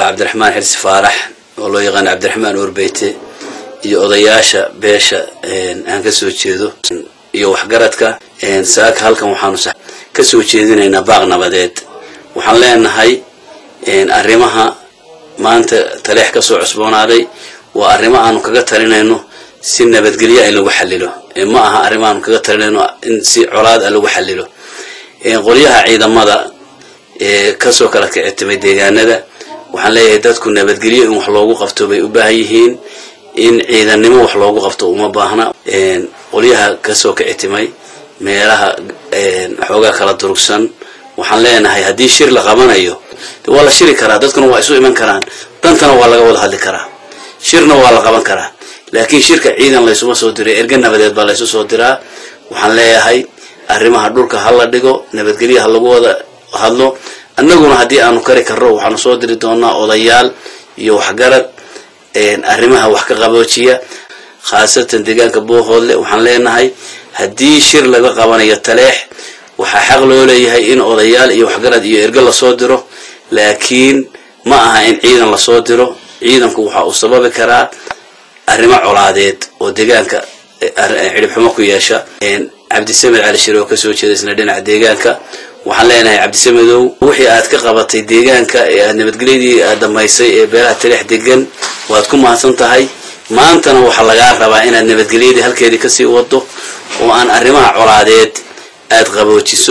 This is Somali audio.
عبد الرحمن حرس فارح والله يغنى عبد الرحمن أوربيتي يقضياشا بيشا أن كسو تشيدو يوح قردك ساك هالكم وحانوسا كسو تشيدين إن باغنا بديت وحنلين هاي أرمها ما أنت تليح كسو عصبون علي وأرمها أنو كقترين إنه سنة بدقلية إلو بحلله ما أها أرمها أنو كقترين إنه إنسي عراد إلو بحلله قوليها عيدا ماذا كسو كلك اعتمد ديجانا waxaan leeyahay dadku nabadgeliyo in wax loogu qabto bay u baahan yihiin in ciidanimo wax loogu qabto uma baahna qoliyaha ka soo kicimay meelaha xoogaa kala durugsan waxaan leenahay hadii shir la qabanayo wala shiri kara dadkuna waa isu iman karaan dantana waa laga wada hadli karaa shirna waa la qaban karaa laakiin shirka ciidan la isuma soo diray erga nabadeed baa la isu soo diraa waxaan leeyahay arrimaha dhulka hal la dhigo nabadgeliyo hal lagu wada hadlo annaguna hadii aanu kari karro waxaanu soo diri doonaa odayaal iyo waxgarad arrimaha wax ka qaboojiya khaasatan deegaanka Boohoodle waxaan leenahay hadii shir laga qabanayo taleex waxa xaq loo leeyahay in odayaal iyo waxgarad iyo erga la soo diro laakiin ma aha in ciidan la soo diro ciidanku waxa uu sababi karaa arrimo colaadeed oo deegaanka xirib xumo ku yeesha Cabdi Samed Ali Shiro ka soo jeedisna dhinaca deegaanka waxaan leenahay Cabdi Samedow wixii aad ka qabatay deegaanka ee nabadgelyadii aad dhamaysay ee beeraha taleex degan waad ku mahadsan tahay maantana waxa laga rabaa inaad nabadgelyadii halkeedii ka sii wado oo aan arrimaha colaadeed aad qaboojiso